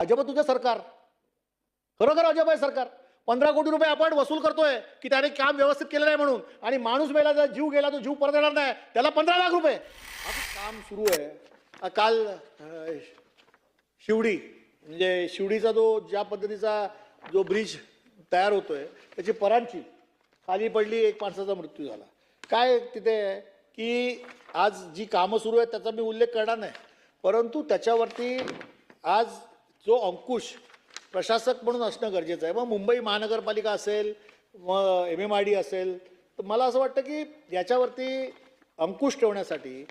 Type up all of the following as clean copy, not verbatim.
अजब तुझं सरकार, खरोखर अजब आहे सरकार. 15 कोटी रुपये आपण वसूल करतोय की त्याने काम व्यवस्थित केलं नाही म्हणून, आणि माणूस मेला, जर जीव गेला तो जीव परत येणार नाही, त्याला 15 लाख रुपये. असं काम सुरू आहे. काल शिवडी, म्हणजे शिवडीचा ज्या पद्धतीचा जो ब्रिज तयार होतोय त्याची परांची खाली पडली, एक माणसाचा मृत्यू झाला. काय तिथे की आज जी कामं सुरू आहेत त्याचा मी उल्लेख करणार नाही, परंतु त्याच्यावरती आज जो अंकुश प्रशासक म्हणून असणं गरजेचं आहे. मग मुंबई महानगरपालिका असेल, मग MMRD असेल, तर मला असं वाटतं की याच्यावरती अंकुश ठेवण्यासाठी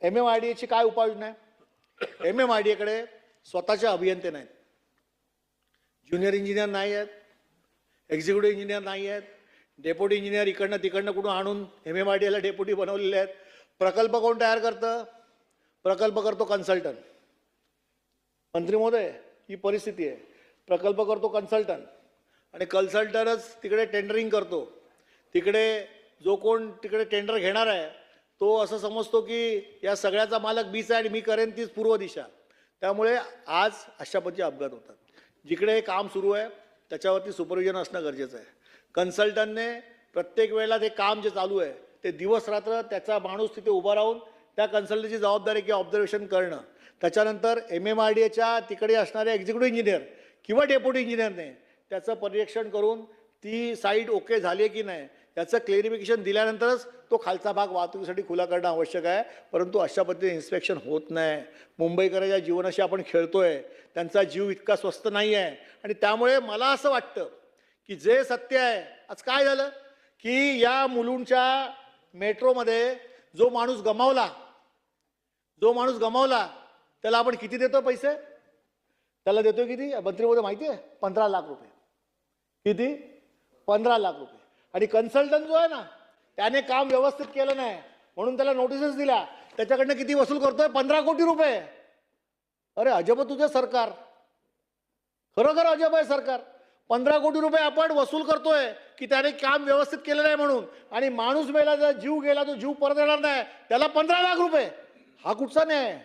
MMRDAची काय उपाययोजना आहे. MMRDAकडे स्वतःचे अभियंते नाहीत, ज्युनियर इंजिनियर नाही आहेत, एक्झिक्युटिव्ह इंजिनियर नाही आहेत, डेप्युटी इंजिनियर इकडनं तिकडनं कुठून आणून MMRDAला डेप्युटी बनवलेले आहेत. प्रकल्प कोण तयार करतं? प्रकल्प करतो कन्सल्टंट. मंत्री महोदय, ही परिस्थिती आहे. प्रकल्प करतो कन्सल्टंट, आणि कन्सल्टंटच तिकडे टेंडरिंग करतो. तिकडे जो कोण तिकडे टेंडर घेणार आहे तो असं समजतो की या सगळ्याचा मालक मीच आहे आणि मी करेन तीच पूर्व दिशा. त्यामुळे आज अशा पद्धतीचे अपघात होतात. जिकडे हे काम सुरू आहे त्याच्यावरती सुपरविजन असणं गरजेचं आहे. कन्सल्टंटने प्रत्येक वेळेला ते काम जे चालू आहे ते दिवस रात्र त्याचा माणूस तिथे उभा राहून त्या कन्सल्टंटची जबाबदारी किंवा ऑब्झर्वेशन करणं. त्याच्यानंतर MMRDAच्या तिकडे असणारे एक्झिक्युटिव्ह इंजिनियर किंवा डेप्युटी इंजिनियरने त्याचं परीक्षण करून ती साईट ओके झाली आहे की नाही याचं क्लेरिफिकेशन दिल्यानंतरच तो खालचा भाग वाहतुकीसाठी खुला करणं आवश्यक आहे. परंतु अशा पद्धतीने इन्स्पेक्शन होत नाही. मुंबईकरांच्या जीवनाशी आपण खेळतोय, त्यांचा जीव इतका स्वस्त नाही आहे. आणि त्यामुळे मला असं वाटतं की जे सत्य आहे, आज काय झालं की या मुलुंडच्या मेट्रोमध्ये जो माणूस गमावला त्याला आपण किती देतो पैसे? त्याला देतोय किती मंत्री महोदय माहिती आहे? 15 लाख रुपये. किती? 15 लाख रुपये. आणि कन्सल्टंट जो आहे ना त्याने काम व्यवस्थित केलं नाही म्हणून त्याला नोटिसेस दिल्या, त्याच्याकडनं किती वसूल करतोय? 15 कोटी रुपये. अरे अजब तुझं सरकार, खरोखर अजब आहे सरकार. 15 कोटी रुपये आपण वसूल करतोय की त्याने काम व्यवस्थित केलं नाही म्हणून, आणि माणूस मेला, जर जीव गेला तो जीव परत येणार नाही, त्याला 15 लाख रुपये. हा कुठचा न्याय?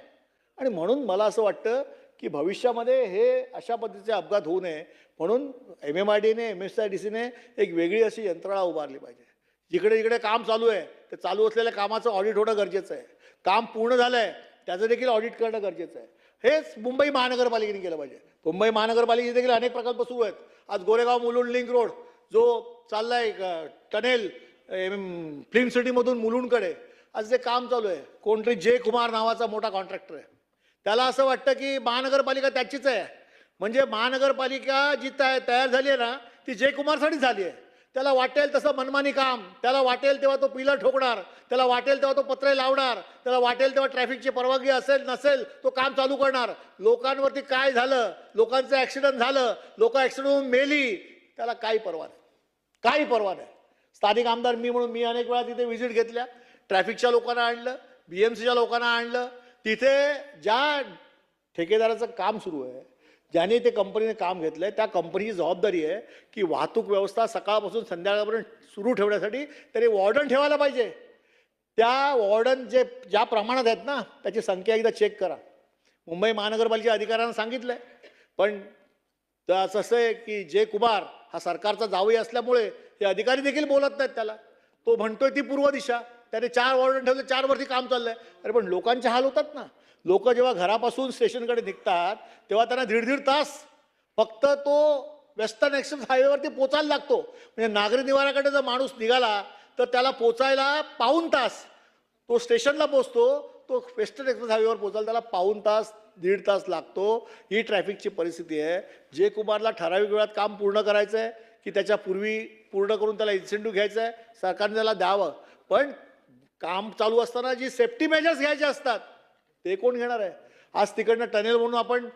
आणि म्हणून मला असं वाटतं की भविष्यामध्ये हे अशा पद्धतीचे अपघात होऊ नये म्हणून MMRDAने MSIDCने एक वेगळी अशी यंत्रणा उभारली पाहिजे. जिकडे जिकडे काम चालू आहे ते चालू असलेल्या कामाचं ऑडिट होणं गरजेचं आहे. काम पूर्ण झालं आहे त्याचं देखील ऑडिट करणं गरजेचं आहे. हेच मुंबई महानगरपालिकेने केलं पाहिजे. मुंबई महानगरपालिकेचे देखील अनेक प्रकल्प सुरू आहेत. आज गोरेगाव मुलुंड लिंक रोड जो चाललाय टनेल फिल्म सिटीमधून मुलुंडकडे, आज जे काम चालू आहे, कोणतरी J. कुमार नावाचा मोठा कॉन्ट्रॅक्टर आहे. त्याला असं वाटतं की महानगरपालिका त्याचीच आहे. म्हणजे महानगरपालिका जी तयार झाली आहे ना ती J. कुमारसाठी झाली आहे. त्याला वाटेल तसं मनमानी काम, त्याला वाटेल तेव्हा तो पिलर ठोकणार, त्याला वाटेल तेव्हा तो पत्रे लावणार, त्याला वाटेल तेव्हा ट्रॅफिकची परवानगी असेल नसेल तो काम चालू करणार. लोकांवरती काय झालं, लोकांचं ॲक्सिडेंट झालं, लोक ॲक्सिडेंट होऊन मेली, त्याला काही पर्वा नाही, काही पर्वा नाही. स्थानिक आमदार मी अनेक वेळा तिथे व्हिजिट घेतल्या. ट्रॅफिकच्या लोकांना आणलं, BMCच्या लोकांना आणलं. तिथे ज्या ठेकेदाराचं काम सुरू आहे, ज्याने ते कंपनीने काम घेतलंय, त्या कंपनीची जबाबदारी आहे की वाहतूक व्यवस्था सकाळपासून संध्याकाळपर्यंत सुरू ठेवण्यासाठी त्याने वॉर्डन ठेवायला पाहिजे. त्या वॉर्डन ज्या प्रमाणात आहेत ना त्याची संख्या एकदा चेक करा. मुंबई महानगरपालिकेच्या अधिकाऱ्यांना सांगितलंय, पण असं आहे की J. कुमार हा सरकारचा जावई असल्यामुळे हे अधिकारी देखील बोलत नाहीत त्याला. तो म्हणतोय ती पूर्व दिशा, त्याने 4 वॉर्डन ठेवले, 4 वरती काम चाललंय. अरे पण लोकांचे हाल होतात ना. लोक जेव्हा घरापासून स्टेशनकडे निघतात तेव्हा त्यांना 1.5 तास फक्त तो वेस्टर्न एक्सप्रेस हायवेवरती पोचायला लागतो. म्हणजे नागरी निवाराकडे जर माणूस निघाला तर त्याला पोचायला 1.5 तास तो स्टेशनला पोचतो. तो वेस्टर्न एक्सप्रेस हायवेवर पोचायला त्याला 1.5 तास 1.5 तास लागतो. ही ट्रॅफिकची परिस्थिती आहे. J. कुमारला ठराविक वेळात काम पूर्ण करायचं आहे की त्याच्या पूर्वी पूर्ण करून त्याला इन्सेंटिव्ह घ्यायचं आहे, सरकारने त्याला द्यावं. पण काम चालू असताना जी सेफ्टी मेजर्स घ्यायचे असतात ते कोण घेणार आहे? आज तिकडनं टनेल म्हणून आपण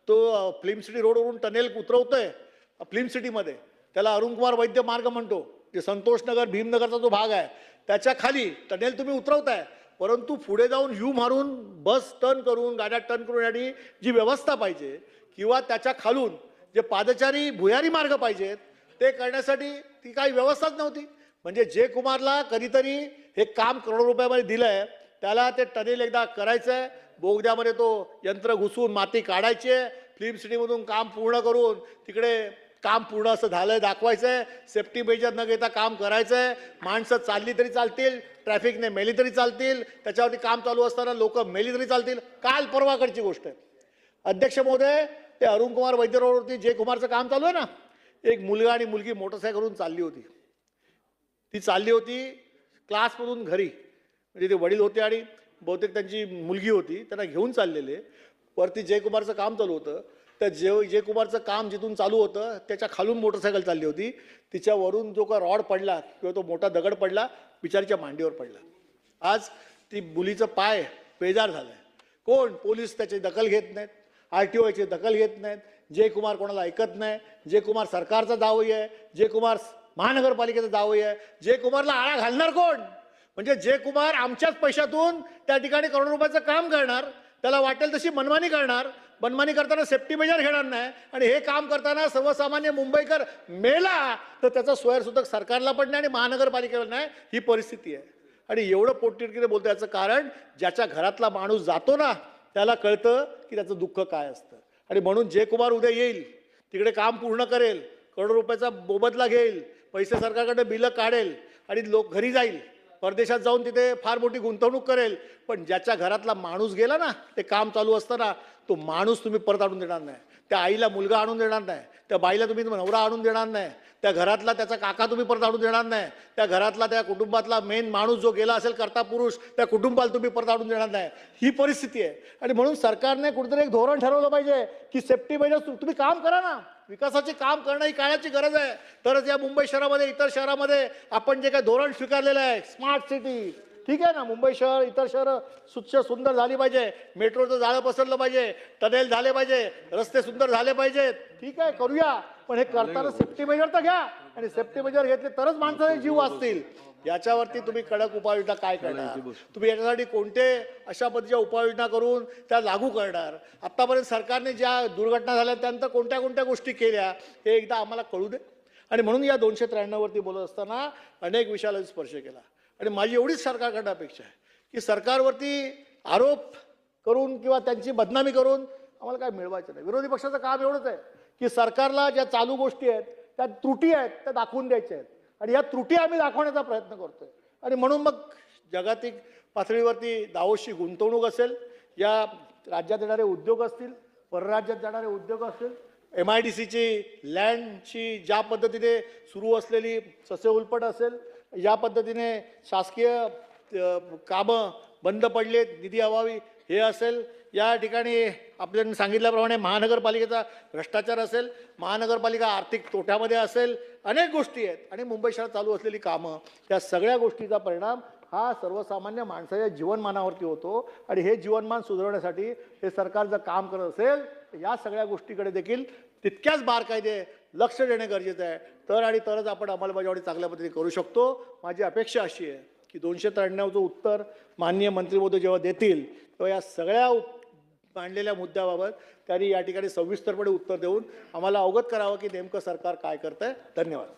तो फिल्म सिटी रोडवरून टनेल उतरवतोय फिल्म सिटीमध्ये, त्याला अरुण कुमार वैद्य मार्ग म्हणतो. जे संतोषनगर भीमनगरचा जो भाग आहे त्याच्या खाली टनेल तुम्ही उतरवताय, परंतु पुढे जाऊन यू मारून बस टर्न करून गाड्या टर्न करून याची जी व्यवस्था पाहिजे किंवा त्याच्या खालून जे पादचारी भुयारी मार्ग पाहिजेत ते करण्यासाठी ती काही व्यवस्थाच नव्हती. म्हणजे J. कुमारला कधीतरी हे काम करोडो रुपयामध्ये दिलं आहे, त्याला ते टनेल एकदा करायचं आहे, बोगद्यामध्ये तो यंत्र घुसून माती काढायची आहे, फिल्म सिटीमधून काम पूर्ण करून तिकडे काम पूर्ण असं झालंय दाखवायचं आहे, सेफ्टी मेजर न घेता काम करायचं आहे. माणसं चालली तरी चालतील, ट्रॅफिकने मेली तरी चालतील, त्याच्यावरती काम चालू असताना लोक मेली तरी चालतील. काल परवाकडची गोष्ट आहे अध्यक्ष महोदय, ते अरुण कुमार वैद्य रोडवरती जय कुमारचं काम चालू आहे ना, एक मुलगा आणि मुलगी मोटरसायकलवरून चालली होती. ती चालली होती क्लासमधून घरी, म्हणजे ते वडील होते आणि बहुतेक त्यांची मुलगी होती, त्यांना घेऊन चाललेले. वरती जयकुमारचं काम चालू होतं. त्या जयकुमारचं काम जिथून चालू होतं त्याच्या खालून मोटरसायकल चालली होती. तिच्यावरून जो का रॉड पडला किंवा तो मोठा दगड पडला, बिचारीच्या मांडीवर पडला. आज ती मुलीचं पाय पेजार झालाय. कोण? पोलीस त्याची दखल घेत नाहीत, RTO याची दखल घेत नाहीत. जयकुमार कोणाला ऐकत नाही. जयकुमार सरकारचा दावई आहे, जयकुमार महानगरपालिकेचा दावई आहे. जयकुमारला आळा घालणार कोण? म्हणजे जयकुमार आमच्याच पैशातून त्या ठिकाणी करोड रुपयाचं काम करणार, त्याला वाटेल तशी मनमानी करणार. मनमानी करताना सेफ्टी मेजर घेणार नाही आणि हे काम करताना सर्वसामान्य मुंबईकर मेला तर त्याचा स्वयंसूतक सरकारला पण नाही आणि महानगरपालिकेला नाही. ही परिस्थिती आहे. आणि एवढं पोटतिडकीने बोलतो याचं कारण, ज्याच्या घरातला माणूस जातो ना त्याला कळतं की त्याचं दुःख काय असतं. आणि म्हणून जयकुमार उद्या येईल, तिकडे काम पूर्ण करेल, करोड रुपयाचा मोबदला घेईल, पैसे सरकारकडे बिलं काढेल आणि लोक घरी जाईल, परदेशात जाऊन तिथे फार मोठी गुंतवणूक करेल. पण ज्याच्या घरातला माणूस गेला ना, ते काम चालू असताना, तो माणूस तुम्ही परत आणून देणार नाही. त्या आईला मुलगा आणून देणार नाही, त्या बाईला तुम्ही नवरा आणून देणार नाही, त्या घरातला त्याचा काका तुम्ही परत आणून देणार नाही, त्या घरातला त्या कुटुंबातला मेन माणूस जो गेला असेल कर्ता पुरुष, त्या कुटुंबाला तुम्ही परत आणून देणार नाही. ही परिस्थिती आहे. आणि म्हणून सरकारने कुठेतरी एक धोरण ठरवलं पाहिजे की सेफ्टी मेजर्स तुम्ही काम करा ना. विकासाचे काम करणं ही काळाची गरज आहे. तरच या मुंबई शहरामध्ये, इतर शहरामध्ये आपण जे काही धोरण स्वीकारलेलं आहे, स्मार्ट सिटी, ठीक आहे ना, मुंबई शहर इतर शहरं स्वच्छ सुंदर झाली पाहिजे, मेट्रोचं जाळं पसरलं पाहिजे, टनेल झाले पाहिजे, रस्ते सुंदर झाले पाहिजेत, ठीक आहे करूया. पण हे करताना सेफ्टी मेजर तर घ्या. आणि सेफ्टी मेजर घेतले तरच माणसाचे जीव वाचतील. याच्यावरती तुम्ही कडक उपाययोजना काय करणार? तुम्ही याच्यासाठी कोणते अशा पद्धतीच्या उपाययोजना करून त्या लागू करणार? आत्तापर्यंत सरकारने ज्या दुर्घटना झाल्या त्यानंतर कोणत्या कोणत्या गोष्टी केल्या हे एकदा आम्हाला कळू दे. आणि म्हणून या 293 वरती बोलत असताना अनेक विषयाला स्पर्श केला. आणि माझी एवढीच सरकारकडे अपेक्षा आहे की सरकारवरती आरोप करून किंवा त्यांची बदनामी करून आम्हाला काय मिळवायचं नाही. विरोधी पक्षाचं काम एवढंच आहे की सरकारला ज्या चालू गोष्टी आहेत, त्या त्रुटी आहेत, त्या दाखवून द्यायच्या आहेत. आणि या त्रुटी आम्ही दाखवण्याचा प्रयत्न करतोय. आणि म्हणून मग जागतिक पातळीवरती दावोसची गुंतवणूक असेल, या राज्यात येणारे उद्योग असतील, परराज्यात जाणारे उद्योग असतील, MIDCची लँडची ज्या पद्धतीने सुरू असलेली ससेउलपट असेल, या पद्धतीने शासकीय कामं बंद पडलेत, निधी अभावी हे असेल, या ठिकाणी आपल्याला सांगितल्याप्रमाणे महानगरपालिकेचा भ्रष्टाचार असेल, महानगरपालिका आर्थिक तोट्यामध्ये असेल, अनेक गोष्टी आहेत. आणि मुंबई शहरात चालू असलेली कामं, त्या सगळ्या गोष्टीचा परिणाम हा सर्वसामान्य माणसाच्या जीवनमानावरती होतो. आणि हे जीवनमान सुधारण्यासाठी हे सरकार जर काम करत असेल तर या सगळ्या गोष्टीकडे देखील तितक्याच बारकाईने लक्ष देणे गरजेचं आहे. तरच आपण अंमलबजावणी चांगल्या पद्धतीने करू शकतो. माझी अपेक्षा अशी आहे की 293चं उत्तर माननीय मंत्री महोदय जेव्हा देतील तेव्हा या सगळ्या मांडलेल्या मुद्द्याबाबत त्यांनी या ठिकाणी सविस्तरपणे उत्तर देऊन आम्हाला अवगत करावं की नेमकं सरकार काय करतंय. धन्यवाद.